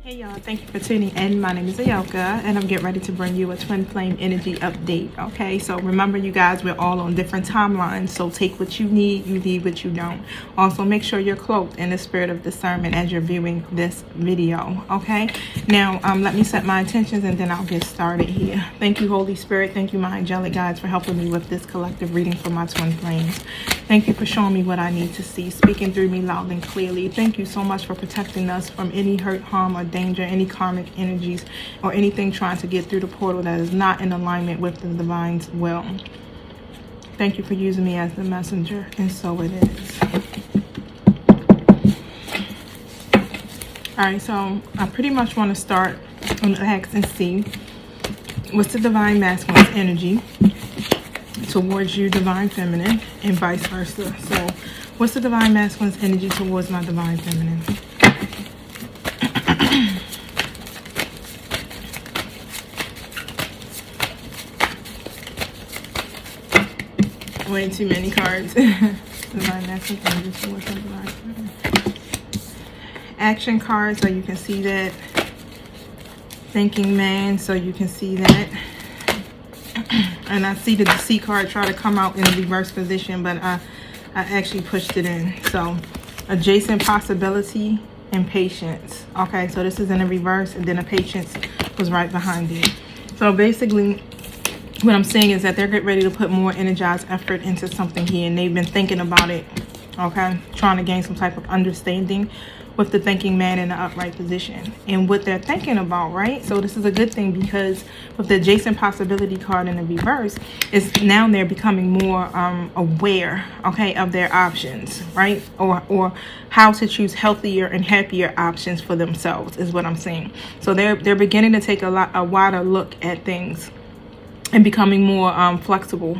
Hey y'all, thank you for tuning in. My name is Ayoka and I'm getting ready to bring you a twin flame energy update. Okay, so remember you guys, we're all on different timelines, so take what you need, you leave what you don't. Also make sure you're cloaked in the spirit of discernment as you're viewing this video. Okay, now let me set my intentions and then I'll get started here. Thank you, Holy Spirit. Thank you, my angelic guides, for helping me with this collective reading for my twin flames. Thank you for showing me what I need to see, speaking through me loud and clearly. Thank you so much for protecting us from any hurt, harm, or danger, any karmic energies, or anything trying to get through the portal that is not in alignment with the divine's will. Thank you for using me as the messenger, and so it is. Alright, so I pretty much want to start on the X and see what's the divine masculine's energy towards you, divine feminine, and vice versa. So what's the divine masculine's energy towards my divine feminine? Way too many cards. Divine masculine energy towards my divine feminine. Action cards, so you can see that. Thinking man, so you can see that. And I see the deceit card try to come out in the reverse position, but I actually pushed it in. So adjacent possibility and patience. Okay, so this is in the reverse, and then the patience was right behind it. So basically what I'm saying is that they're getting ready to put more energized effort into something here, and they've been thinking about it. Okay, trying to gain some type of understanding with the thinking man in the upright position and what they're thinking about, right? So this is a good thing, because with the adjacent possibility card in the reverse, is now they're becoming more aware, okay, of their options, right? Or how to choose healthier and happier options for themselves is what I'm saying. So they're beginning to take a wider look at things and becoming more flexible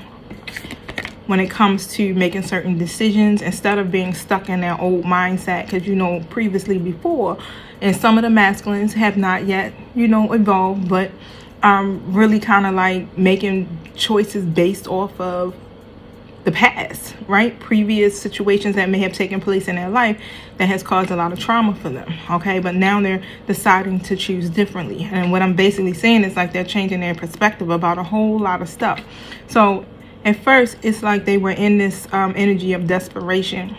when it comes to making certain decisions, instead of being stuck in their old mindset. Because, you know, previously before, and some of the masculines have not yet, you know, evolved, but really kind of like making choices based off of the past, right? Previous situations that may have taken place in their life that has caused a lot of trauma for them, okay? But now they're deciding to choose differently. And what I'm basically saying is like they're changing their perspective about a whole lot of stuff. So at first, it's like they were in this energy of desperation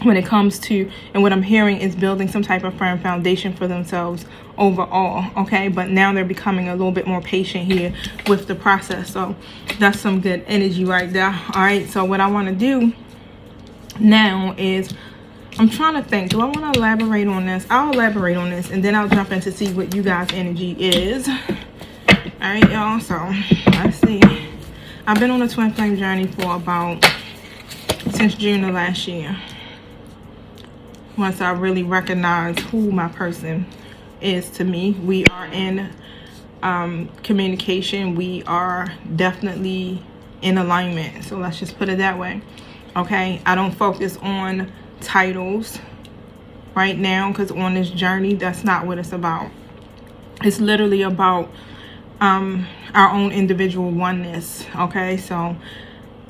when it comes to, and what I'm hearing is building some type of firm foundation for themselves overall, okay? But now they're becoming a little bit more patient here with the process. So that's some good energy right there. All right, so what I want to do now is, I'm trying to think, do I want to elaborate on this? I'll elaborate on this, and then I'll jump in to see what you guys' energy is. All right, y'all, so let's see. I've been on a twin flame journey for since June of last year. Once I really recognized who my person is to me, we are in communication. We are definitely in alignment. So let's just put it that way. Okay, I don't focus on titles right now, because on this journey, that's not what it's about. It's literally about our own individual oneness. Okay, so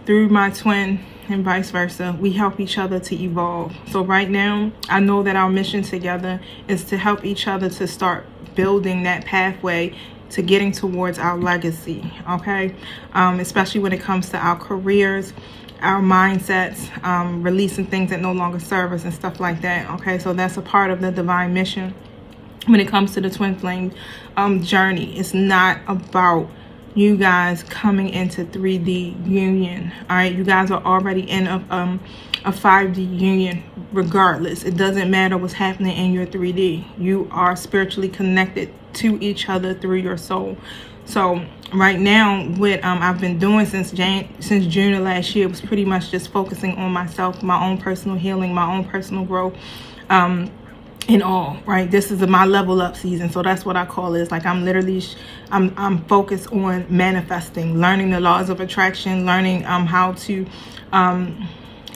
through my twin and vice versa, we help each other to evolve. So right now, I know that our mission together is to help each other to start building that pathway to getting towards our legacy, okay? Especially when it comes to our careers, our mindsets, releasing things that no longer serve us and stuff like that, okay? So that's a part of the divine mission. When it comes to the twin flame journey, it's not about you guys coming into 3D union. All right, you guys are already in a 5D union regardless. It doesn't matter what's happening in your 3D. You are spiritually connected to each other through your soul. So right now, what I've been doing since June of last year was pretty much just focusing on myself, my own personal healing, my own personal growth. In all, right? This is my level up season, so that's what I call it. It's like I'm literally I'm focused on manifesting, learning the laws of attraction, learning how to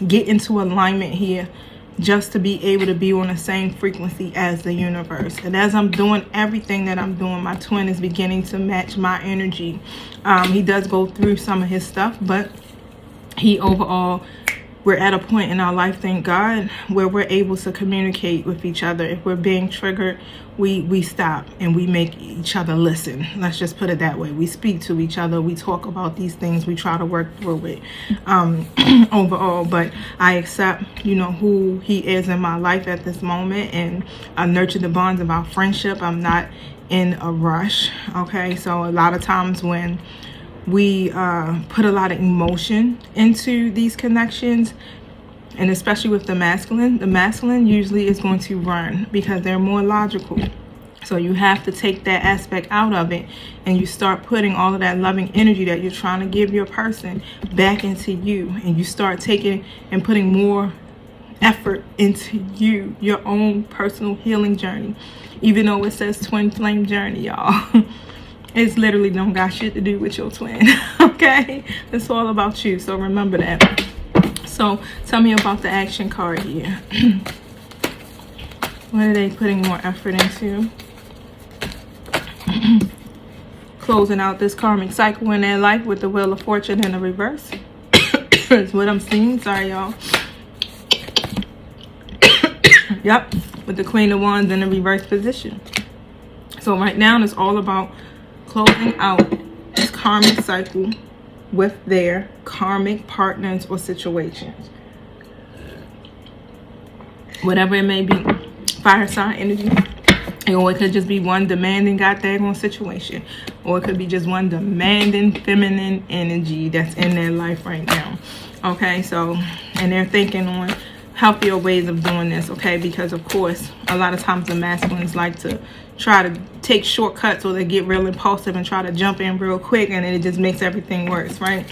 get into alignment here, just to be able to be on the same frequency as the universe. And as I'm doing everything that I'm doing, my twin is beginning to match my energy. He does go through some of his stuff, but he overall we're at a point in our life, thank God, where we're able to communicate with each other. If we're being triggered, we stop and we make each other listen. Let's just put it that way. We speak to each other. We talk about these things. We try to work through it overall. But I accept, you know, who he is in my life at this moment, and I nurture the bonds of our friendship. I'm not in a rush. Okay, so a lot of times when we put a lot of emotion into these connections, and especially with the masculine usually is going to run because they're more logical. So you have to take that aspect out of it, and you start putting all of that loving energy that you're trying to give your person back into you, and you start taking and putting more effort into you, your own personal healing journey. Even though it says twin flame journey, y'all, it's literally don't got shit to do with your twin. Okay, it's all about you, so remember that. So tell me about the action card here. What are they putting more effort into? Closing out this karmic cycle in their life with the Wheel of Fortune in the reverse. Is what I'm seeing. Sorry, y'all. Yep, with the Queen of Wands in the reverse position. So right now it's all about closing out this karmic cycle with their karmic partners or situations. Whatever it may be. Fire sign energy. Or it could just be one demanding goddamn situation. Or it could be just one demanding feminine energy that's in their life right now. Okay, so, and they're thinking on healthier ways of doing this, okay? Because of course, a lot of times the masculines like to try to take shortcuts, or they get real impulsive and try to jump in real quick, and then it just makes everything worse, right?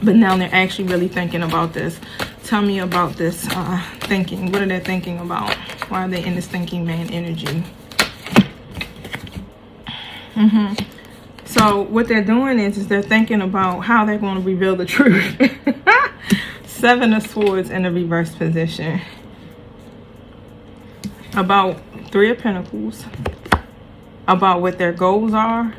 But now they're actually really thinking about this. Tell me about this thinking. What are they thinking about? Why are they in this thinking man energy? So what they're doing is they're thinking about how they're going to reveal the truth. Seven of Swords in the reverse position. About Three of Pentacles. About what their goals are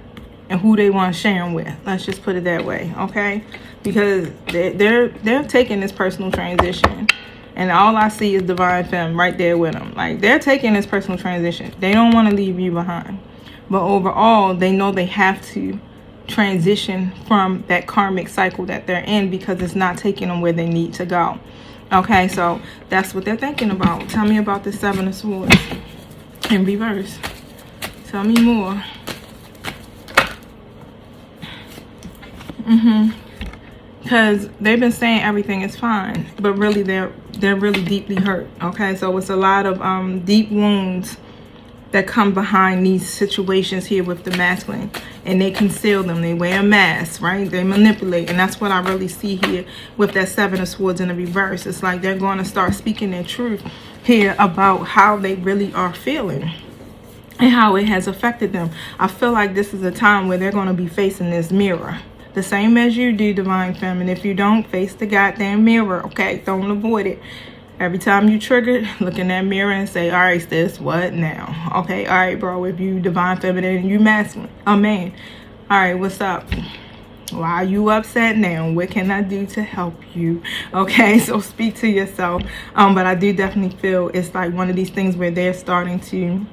and who they want to share them with. Let's just put it that way, okay? Because they're taking this personal transition, and all I see is Divine Femme right there with them. Like, they're taking this personal transition. They don't want to leave you behind, but overall they know they have to transition from that karmic cycle that they're in, because it's not taking them where they need to go. Okay, so that's what they're thinking about. Tell me about the Seven of Swords in reverse. Tell me more. Because they've been saying everything is fine, but really they're really deeply hurt. Okay, so it's a lot of deep wounds that come behind these situations here with the masculine, and they conceal them. They wear a mask, right? They manipulate, and that's what I really see here with that Seven of Swords in the reverse. It's like they're going to start speaking their truth here about how they really are feeling and how it has affected them. I feel like this is a time where they're going to be facing this mirror, the same as you do, Divine Feminine. If you don't, face the goddamn mirror, okay? Don't avoid it. Every time you triggered, look in that mirror and say, all right, sis, what now? Okay, all right, bro, if you Divine Feminine and you masculine, oh man, all right, what's up? Why are you upset now? What can I do to help you? Okay, so speak to yourself. But I do definitely feel it's like one of these things where they're starting to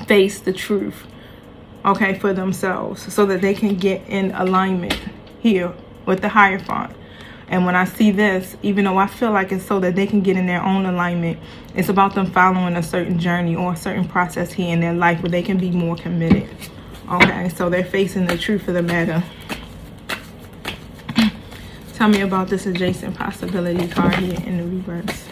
face the truth, okay, for themselves, so that they can get in alignment here with the Hierophant. And when I see this, even though I feel like it's so that they can get in their own alignment, it's about them following a certain journey or a certain process here in their life where they can be more committed. Okay, so they're facing the truth of the matter. Tell me about this adjacent possibility card here in the reverse.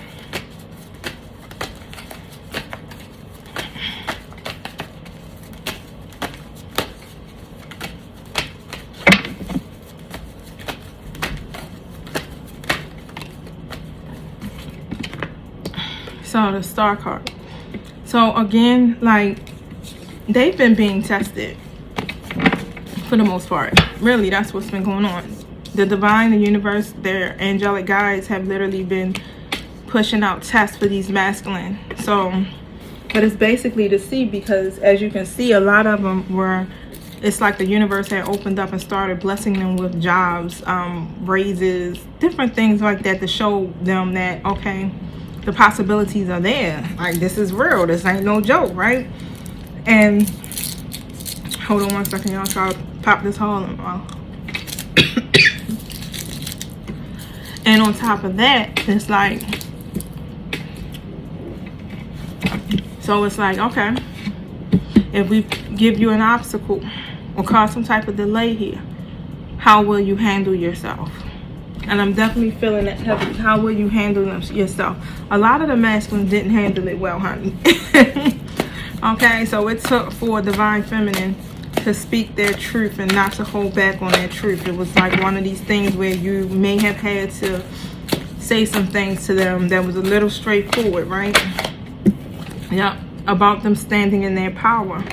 So the Star card. So again, like, they've been being tested for the most part. Really, that's what's been going on. The divine, the universe, their angelic guides have literally been pushing out tests for these masculine. So, but it's basically to see, because as you can see, a lot of them were it's like the universe had opened up and started blessing them with jobs, raises, different things like that to show them that, okay, the possibilities are there. Like, this is real. This ain't no joke, right? And hold on one second, y'all. Try to pop this hole in my mouth. And on top of that, it's like, so it's like, okay, if we give you an obstacle or cause some type of delay here, how will you handle yourself? And I'm definitely feeling that heavy. How will you handle yourself? A lot of the masculines didn't handle it well, honey. Okay, so it took for Divine Feminine to speak their truth and not to hold back on their truth. It was like one of these things where you may have had to say some things to them that was a little straightforward, right? Yeah, about them standing in their power.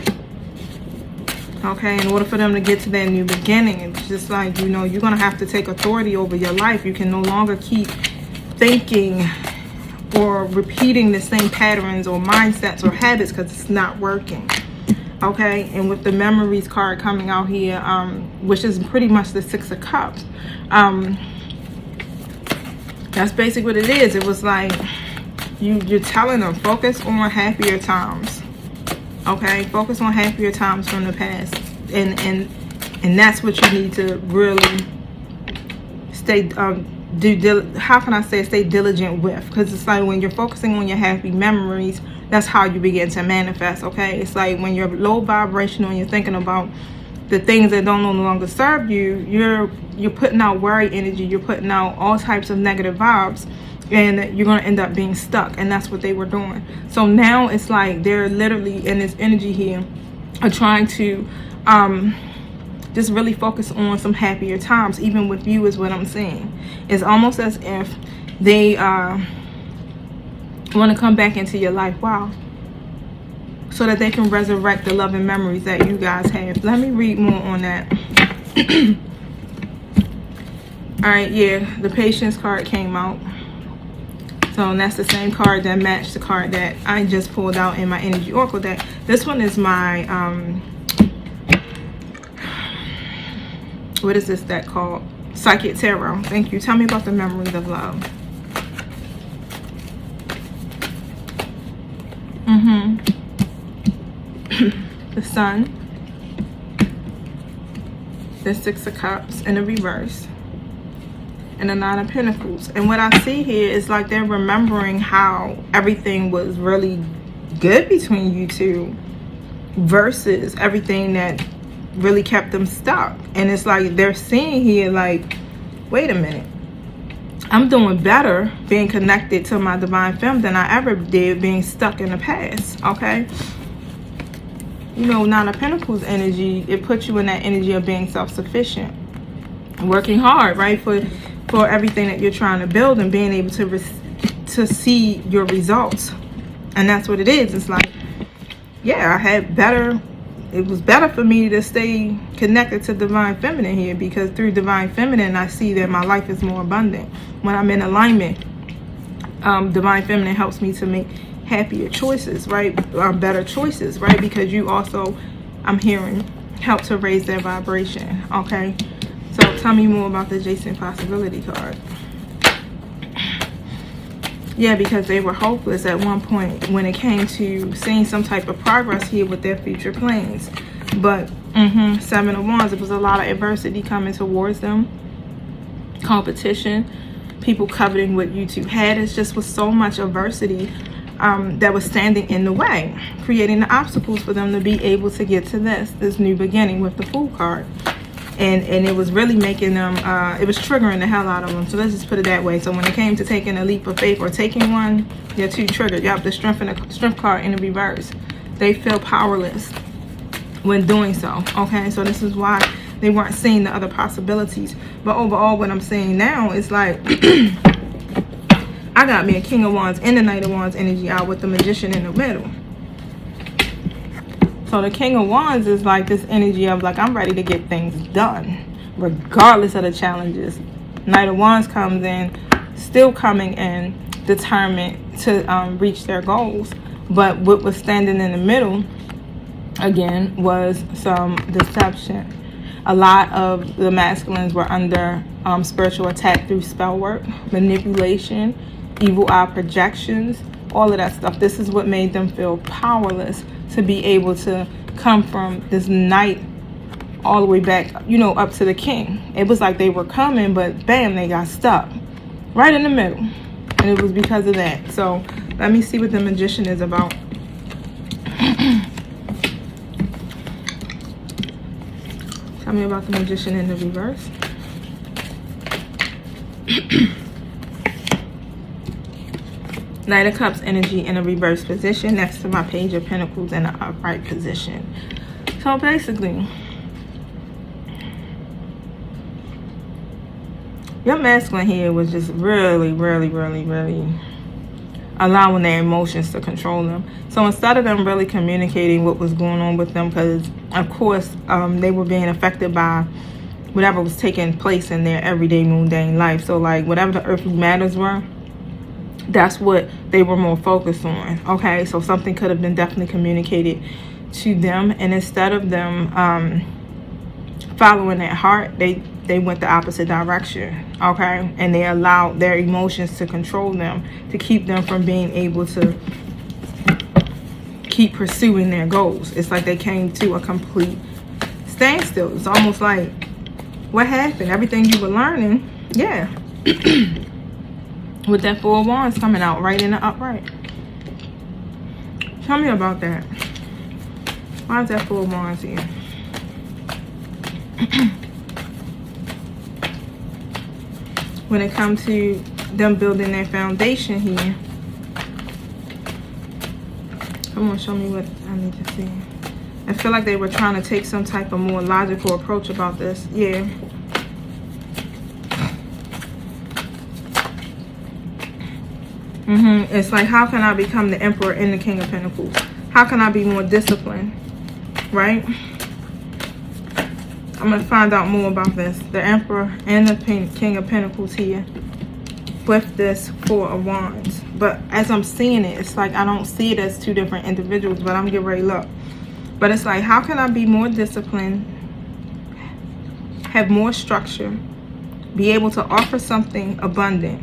Okay, in order for them to get to that new beginning, it's just like, you know, you're going to have to take authority over your life. You can no longer keep thinking or repeating the same patterns or mindsets or habits because it's not working. Okay, and with the memories card coming out here, which is pretty much the Six of Cups, that's basically what it is. It was like you're telling them, focus on happier times. Okay, focus on happier times from the past, and that's what you need to really stay how can I say, stay diligent with, because it's like when you're focusing on your happy memories, that's how you begin to manifest. Okay, it's like when you're low vibrational and you're thinking about the things that don't no longer serve you, you're putting out worry energy, you're putting out all types of negative vibes, and you're going to end up being stuck. And that's what they were doing. So now it's like they're literally in this energy here are trying to just really focus on some happier times. Even with you is what I'm saying. It's almost as if they want to come back into your life. Wow. So that they can resurrect the love and memories that you guys have. Let me read more on that. All right, yeah, the Patience card came out. So that's the same card that matched the card that I just pulled out in my Energy Oracle deck. This one is my, what is this deck called? Psychic Tarot. Thank you. Tell me about the memories of love. The Sun. The Six of Cups in the reverse. And the Nine of Pentacles. And what I see here is like they're remembering how everything was really good between you two versus everything that really kept them stuck. And it's like they're seeing here like, wait a minute, I'm doing better being connected to my divine femme than I ever did being stuck in the past. Okay, you know, Nine of Pentacles energy, it puts you in that energy of being self-sufficient, working hard, right, for everything that you're trying to build, and being able to see your results. And that's what it is. It's like, yeah, it was better for me to stay connected to Divine Feminine here, because through Divine Feminine I see that my life is more abundant. When I'm in alignment, Divine Feminine helps me to make happier choices, right? Better choices, right? Because you also, I'm hearing, help to raise their vibration. Okay, so tell me more about the Adjacent Possibility card. Yeah, because they were hopeless at one point when it came to seeing some type of progress here with their future plans. But Seven of Wands, it was a lot of adversity coming towards them. Competition, people coveting what you two had. It just was so much adversity that was standing in the way, creating the obstacles for them to be able to get to this new beginning with the Fool card. And it was really making them, it was triggering the hell out of them. So let's just put it that way. So when it came to taking a leap of faith or taking one, they're too triggered. Yep, the strength card in the reverse. They feel powerless when doing so. Okay, so this is why they weren't seeing the other possibilities. But overall, what I'm seeing now is like, I got me a King of Wands and the Knight of Wands energy out with the Magician in the middle. So the King of Wands is like this energy of like, I'm ready to get things done regardless of the challenges. Knight of Wands comes in, still coming in, determined to reach their goals. But what was standing in the middle again, was some deception. A lot of the masculines were under spiritual attack through spell work, manipulation, evil eye projections, all of that stuff. This is what made them feel powerless to be able to come from this night all the way back, you know, up to the king. It was like they were coming, but bam, they got stuck right in the middle. And it was because of that. So let me see what the magician is about. Tell me about the magician in the reverse. Knight of Cups energy in a reverse position next to my Page of Pentacles in an upright position. So basically, your masculine here was just really allowing their emotions to control them. So instead of them really communicating what was going on with them, because of course they were being affected by whatever was taking place in their everyday mundane life. So like whatever the earthly matters were, that's what they were more focused on. Okay, so something could have been definitely communicated to them, and instead of them following that heart, they went the opposite direction. Okay, and they allowed their emotions to control them, to keep them from being able to keep pursuing their goals. It's like they came to a complete standstill. It's almost like, what happened? Everything you were learning, yeah. With that Four of Wands coming out right in the upright. Tell me about that. Why is that Four of Wands here? When it comes to them building their foundation here, come on, show me what I need to see. I feel like they were trying to take some type of more logical approach about this. Yeah. It's like, how can I become the Emperor and the King of Pentacles? How can I be more disciplined? Right? I'm going to find out more about this. The Emperor and the King of Pentacles here with this Four of Wands. But as I'm seeing it, it's like I don't see it as two different individuals, but I'm getting ready to look. But it's like, how can I be more disciplined, have more structure, be able to offer something abundant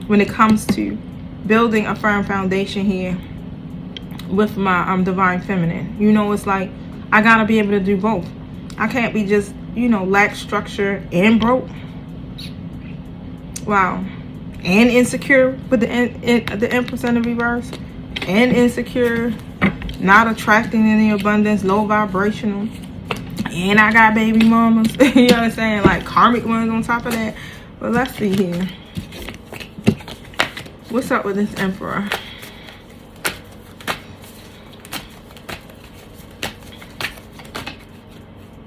when it comes to building a firm foundation here with my Divine Feminine? You know, it's like, I got to be able to do both. I can't be just, you know, lack structure and broke. Wow. And insecure with the Empress in the reverse. And insecure, not attracting any abundance, low vibrational. And I got baby mamas. You know what I'm saying? Like karmic ones on top of that. But let's see here. What's up with this Emperor?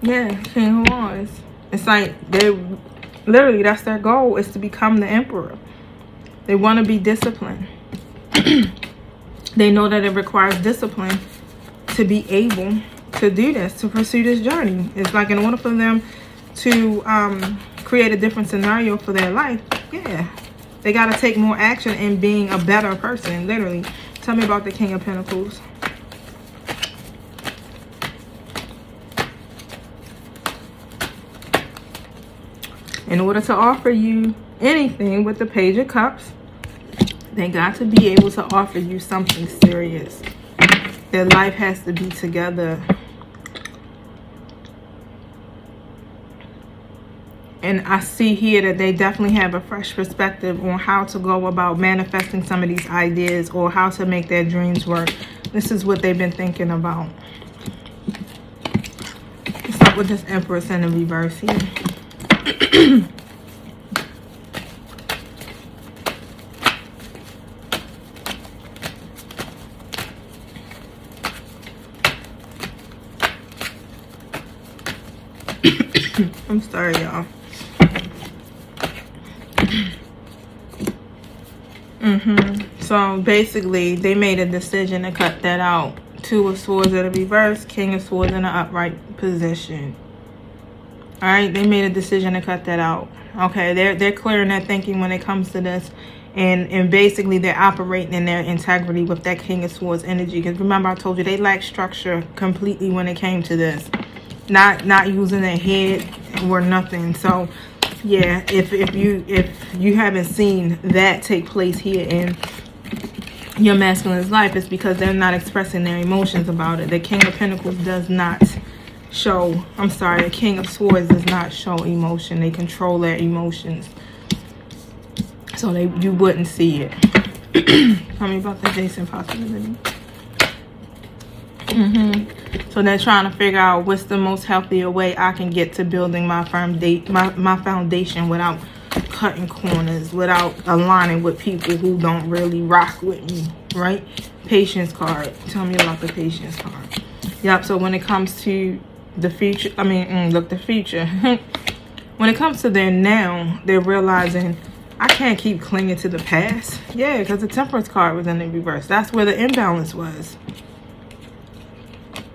Yeah, King of Wands. It's like they literally, that's their goal, is to become the Emperor. They want to be disciplined. They know that it requires discipline to be able to do this, to pursue this journey. It's like, in order for them to create a different scenario for their life, yeah, they got to take more action in being a better person, literally. Tell me about the King of Pentacles. In order to offer you anything with the Page of Cups, they got to be able to offer you something serious. Their life has to be together. And I see here that they definitely have a fresh perspective on how to go about manifesting some of these ideas, or how to make their dreams work. This is what they've been thinking about. What's up with this Empress in the reverse here? I'm sorry, y'all. So basically, they made a decision to cut that out. Two of Swords in the reverse, King of Swords in an upright position. All right, they made a decision to cut that out. Okay, they're clearing their thinking when it comes to this, And basically they're operating in their integrity with that King of Swords energy. Because remember, I told you they lack structure completely when it came to this. Not using their head or nothing. So yeah, if you haven't seen that take place here in your masculine's life, it's because they're not expressing their emotions about it. The King of Pentacles does not show, I'm sorry, the King of Swords does not show emotion. They control their emotions. So you wouldn't see it. Tell me about the adjacent possibility. So they're trying to figure out what's the most healthier way I can get to building my foundation without cutting corners, without aligning with people who don't really rock with me, right? Patience card. Tell me about the patience card. Yep, so when it comes to the future, the future. When it comes to their now, they're realizing, I can't keep clinging to the past. Yeah, because the Temperance card was in the reverse. That's where the imbalance was.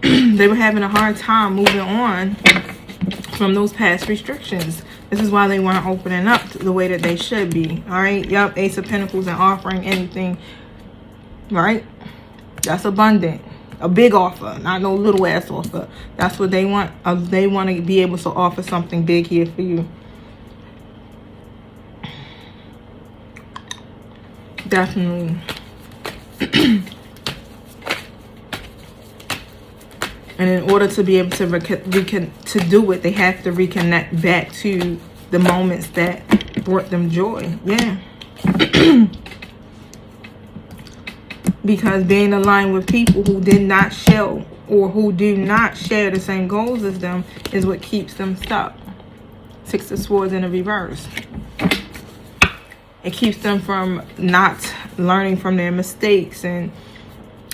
They were having a hard time moving on from those past restrictions. This is why they weren't opening up the way that they should be. All right. Yep. Ace of Pentacles and offering anything. Right. That's abundant. A big offer, not no little ass offer. That's what they want. They want to be able to offer something big here for you. Definitely. And in order to be able to do it, they have to reconnect back to the moments that brought them joy. Yeah. Because being aligned with people who did not show or who do not share the same goals as them is what keeps them stuck. Six of Swords in the reverse. It keeps them from not learning from their mistakes and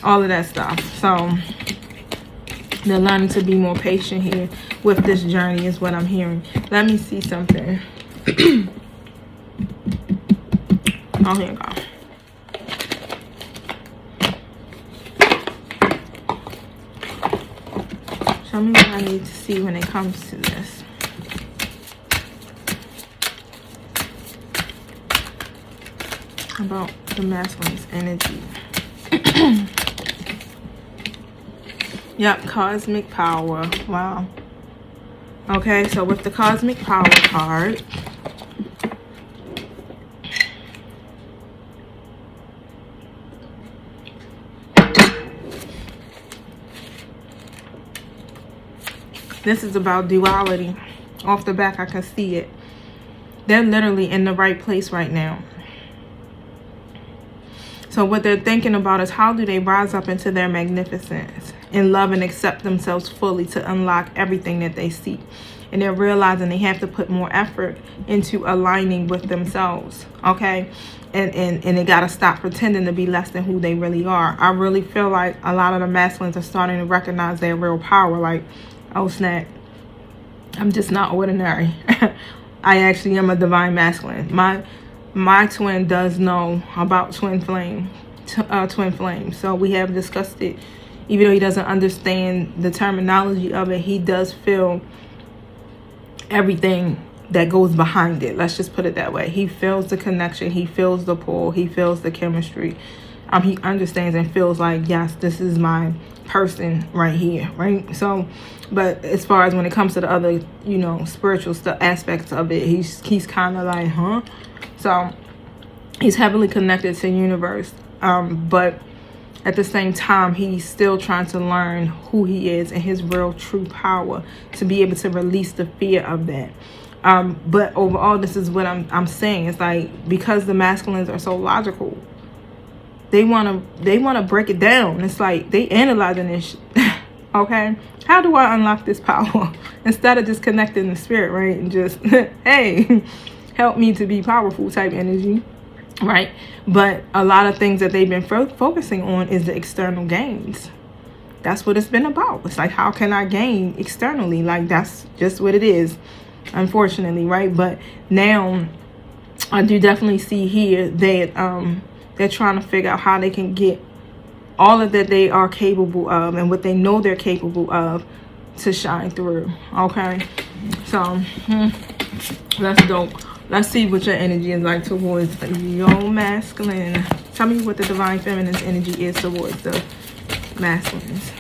all of that stuff. So they're learning to be more patient here with this journey is what I'm hearing. Let me see something. Oh, here we go. Show me what I need to see when it comes to this. About the masculine's energy. Yep, cosmic power. Wow. Okay, so with the cosmic power card, this is about duality. Off the back, I can see it. They're literally in the right place right now. So what they're thinking about is how do they rise up into their magnificence and love and accept themselves fully to unlock everything that they seek. And they're realizing they have to put more effort into aligning with themselves, okay? And they got to stop pretending to be less than who they really are. I really feel like a lot of the masculines are starting to recognize their real power. Like, oh snap, I'm just not ordinary. I actually am a divine masculine. My twin does know about twin flame. So we have discussed it. Even though he doesn't understand the terminology of it, he does feel everything that goes behind it. Let's just put it that way. He feels the connection. He feels the pull. He feels the chemistry. He understands and feels like, yes, this is my person right here, right? So, but as far as when it comes to the other, spiritual stuff, aspects of it, he's kind of like, huh? So he's heavily connected to the universe, but at the same time, he's still trying to learn who he is and his real true power to be able to release the fear of that. But overall, this is what I'm saying. It's like, because the masculines are so logical, they want to break it down. It's like they analyzing this okay, how do I unlock this power instead of just connecting the spirit, right? And just, hey, help me to be powerful type energy, right? But a lot of things that they've been focusing on is the external gains. That's what it's been about. It's like, how can I gain externally? Like, that's just what it is, unfortunately, right? But now I do definitely see here that they're trying to figure out how they can get all of that they are capable of and what they know they're capable of to shine through. Okay, so that's dope. Let's see what your energy is like towards your masculine. Tell me what the divine feminine's energy is towards the masculines.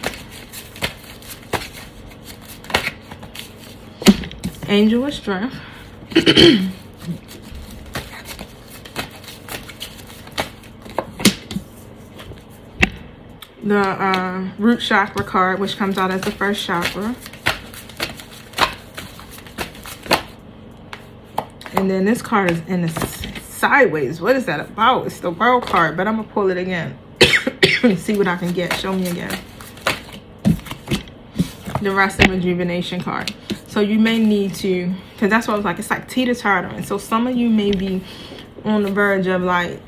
Angel of strength. The root chakra card, which comes out as the first chakra. And then this card is in the sideways. What is that about? It's the world card, but I'm gonna pull it again. See what I can get. Show me again. The rest of rejuvenation card. So you may need to, because that's what I was like, it's like teeter-tottering. So some of you may be on the verge of like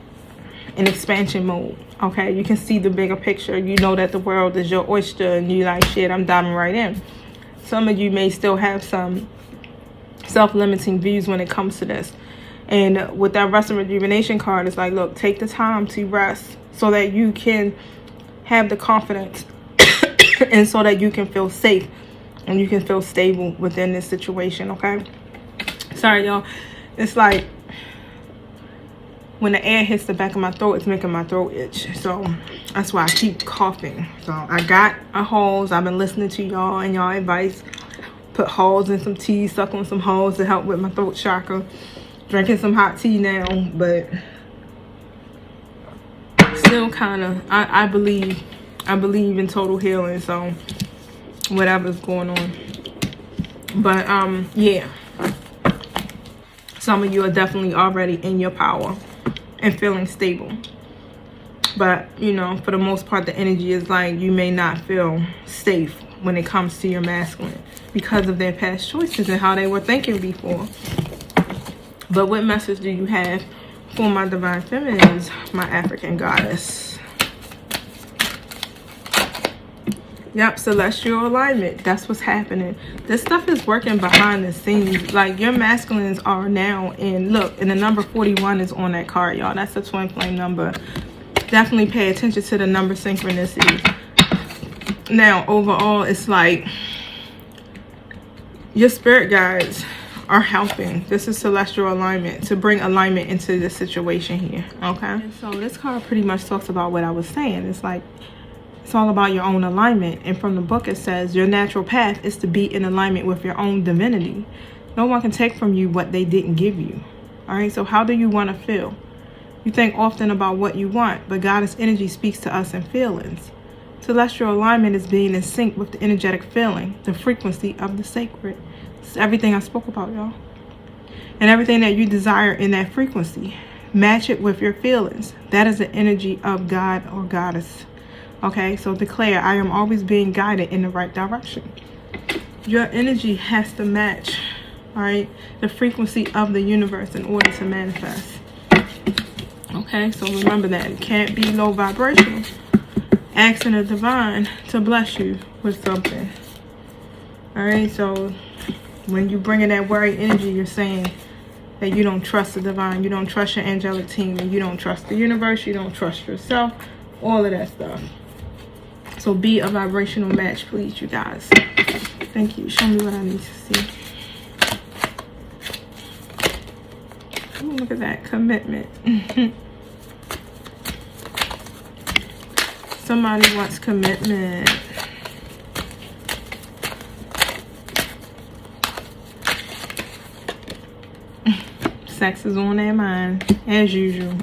an expansion mode. Okay, you can see the bigger picture. You know that the world is your oyster and you like, shit, I'm diving right in. Some of you may still have some self-limiting views when it comes to this. And with that rest and rejuvenation card, it's like, look, take the time to rest so that you can have the confidence and so that you can feel safe and you can feel stable within this situation, okay? Sorry, y'all. It's like when the air hits the back of my throat, it's making my throat itch. So that's why I keep coughing. So I got a hose. I've been listening to y'all and y'all advice. Put holes in some tea, suck on some holes to help with my throat chakra. Drinking some hot tea now, but still kind of, I believe in total healing. So whatever's going on, but yeah, some of you are definitely already in your power and feeling stable. But you know, for the most part, the energy is like you may not feel safe when it comes to your masculine because of their past choices and how they were thinking before. But what message do you have for my divine feminines, my African goddess? Yep, celestial alignment. That's what's happening. This stuff is working behind the scenes. Like your masculines are now in, look, and the number 41 is on that card, y'all. That's a twin flame number. Definitely pay attention to the number synchronicity. Now, overall, it's like your spirit guides are helping. This is celestial alignment to bring alignment into the situation here, okay? And so this card pretty much talks about what I was saying. It's like it's all about your own alignment. And from the book, it says your natural path is to be in alignment with your own divinity. No one can take from you what they didn't give you. All right, so how do you want to feel? You think often about what you want, but Goddess energy speaks to us in feelings. Celestial alignment is being in sync with the energetic feeling, the frequency of the sacred. It's everything I spoke about, y'all. And everything that you desire in that frequency, match it with your feelings. That is the energy of God or Goddess. Okay, so declare, I am always being guided in the right direction. Your energy has to match, all right, the frequency of the universe in order to manifest. Okay, so remember that. It can't be low vibrational. Asking the divine to bless you with something. All right, so when you bring in that worry energy, you're saying that you don't trust the divine, you don't trust your angelic team, and you don't trust the universe, you don't trust yourself, all of that stuff. So be a vibrational match, please, you guys. Thank you. Show me what I need to see. Ooh, look at that commitment. Somebody wants commitment. Sex is on their mind, as usual.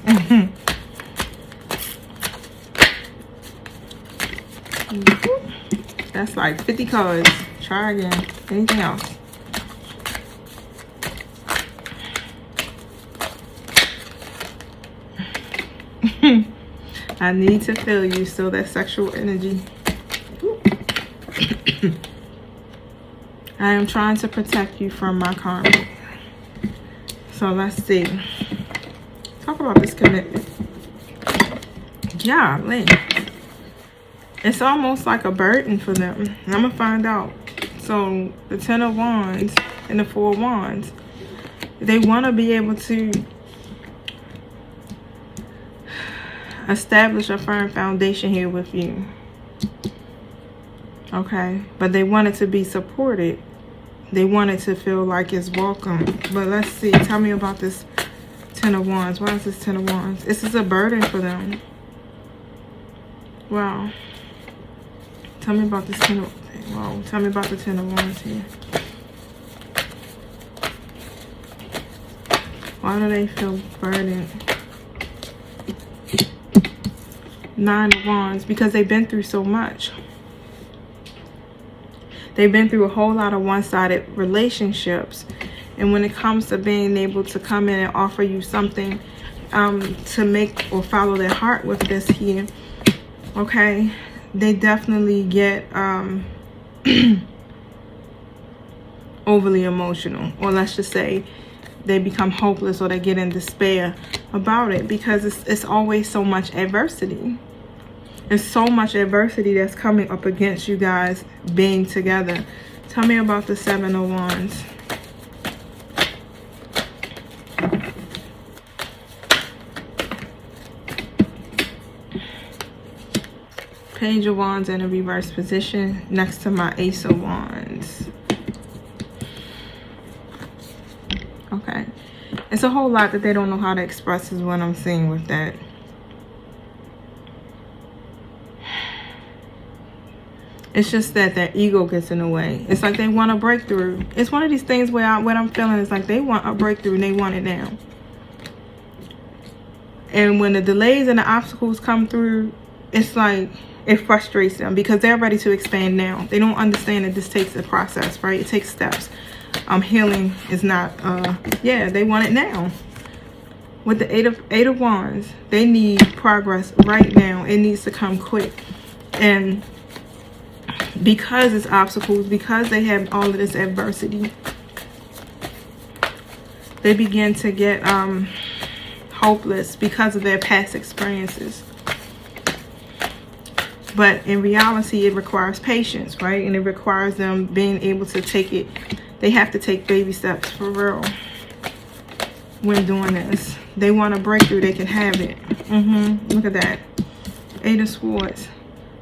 That's like 50 cards. Try again. Anything else? I need to feel you. Still that sexual energy. I am trying to protect you from my karma. So let's see. Talk about this commitment. Yeah, it's almost like a burden for them. I'm gonna find out. So the 10 of Wands and the 4 of Wands, they want to be able to establish a firm foundation here with you. Okay, but they want it to be supported They want it to feel like it's welcome. But let's see. Tell me about this Ten of Wands. Why is this Ten of Wands? This is a burden for them. Wow. Tell me about this Ten of... Wow. Tell me about the Ten of Wands here. Why do they feel burdened? Nine of Wands. Because they've been through so much. They've been through a whole lot of one-sided relationships. And when it comes to being able to come in and offer you something to make or follow their heart with this here, okay, they definitely get overly emotional. Or let's just say they become hopeless, or they get in despair about it, because it's always so much adversity. There's so much adversity that's coming up against you guys being together. Tell me about the Seven of Wands. Page of Wands in a reverse position next to my Ace of Wands. Okay. It's a whole lot that they don't know how to express is what I'm seeing with that. It's just that their ego gets in the way. It's like they want a breakthrough. It's one of these things where what I'm feeling is like they want a breakthrough and they want it now. And when the delays and the obstacles come through, it's like it frustrates them because they're ready to expand now. They don't understand that this takes a process, right? It takes steps. Healing is not, yeah, they want it now. With the Eight of Wands, they need progress right now. It needs to come quick. And because it's obstacles, because they have all of this adversity, they begin to get hopeless because of their past experiences. But in reality, it requires patience, right? And it requires them being able to take it. They have to take baby steps for real when doing this. They want a breakthrough, they can have it. Look at that. Eight of Swords.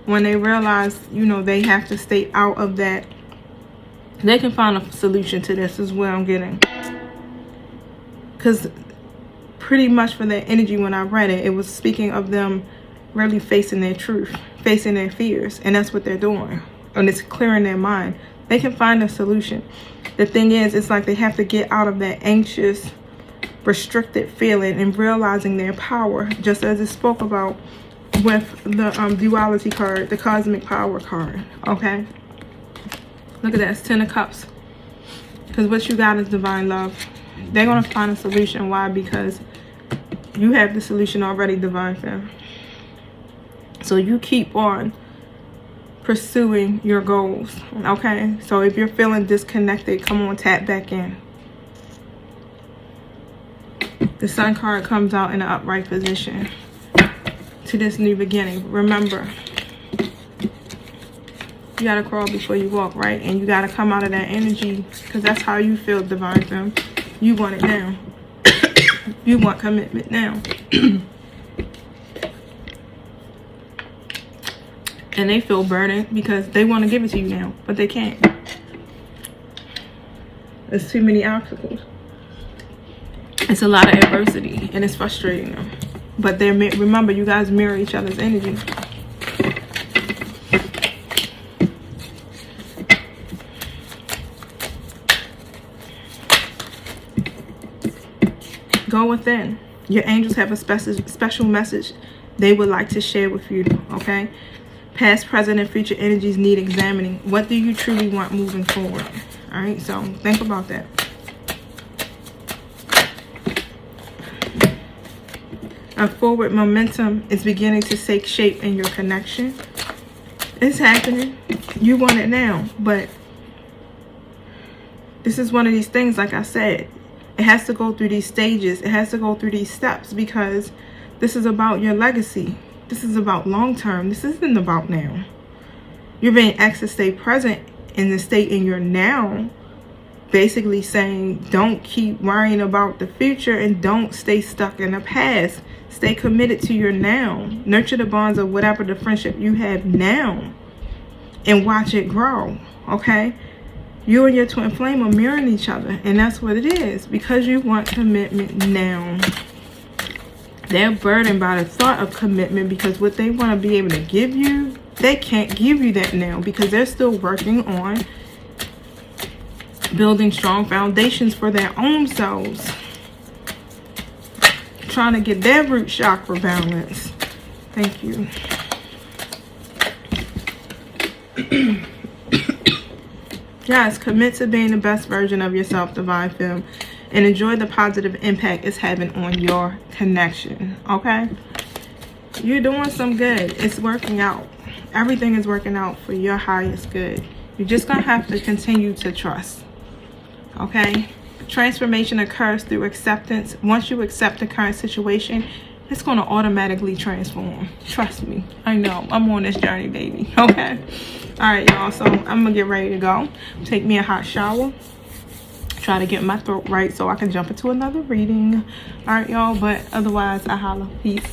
When they realize, you know, they have to stay out of that, they can find a solution to this is where I'm getting. Because pretty much for their energy when I read it, it was speaking of them really facing their truth, facing their fears. And that's what they're doing. And it's clearing their mind. They can find a solution. The thing is, it's like they have to get out of that anxious, restricted feeling and realizing their power, just as it spoke about with the duality card, the cosmic power card. Okay, look at that. It's 10 of Cups. Because what you got is divine love. They're going to find a solution. Why? Because you have the solution already, divine femme. So you keep on pursuing your goals. Okay, so if you're feeling disconnected, come on, tap back in. The Sun card comes out in an upright position to this new beginning. Remember, you gotta crawl before you walk, right? And you gotta come out of that energy, because that's how you feel, divine femme. You want it now. You want commitment now. And they feel burdened because they want to give it to you now, but they can't. There's too many obstacles. It's a lot of adversity, and it's frustrating them. But they're, remember, you guys mirror each other's energy. Go within. Your angels have a special message they would like to share with you, okay? Past, present, and future energies need examining. What do you truly want moving forward? All right, so think about that. A forward momentum is beginning to take shape in your connection. It's happening. You want it now, but this is one of these things, like I said, it has to go through these stages. It has to go through these steps, because this is about your legacy. This is about long term. This isn't about now. You're being asked to stay present in the state in your now. Basically saying, don't keep worrying about the future and don't stay stuck in the past. Stay committed to your now. Nurture the bonds of whatever the friendship you have now and watch it grow. Okay? You and your twin flame are mirroring each other, and that's what it is. Because you want commitment now. They're burdened by the thought of commitment, because what they want to be able to give you, they can't give you that now, because they're still working on building strong foundations for their own selves, trying to get their root chakra balanced. Thank you. Yes, commit to being the best version of yourself, Divine Femme, and enjoy the positive impact it's having on your connection. Okay? You're doing some good. It's working out. Everything is working out for your highest good. You're just going to have to continue to trust. Okay? Transformation occurs through acceptance. Once you accept the current situation, it's going to automatically transform. Trust me. I know. I'm on this journey, baby. Okay? Alright, y'all. So I'm going to get ready to go. Take me a hot shower. Try to get my throat right so I can jump into another reading. Alright, y'all. But otherwise, I holla. Peace.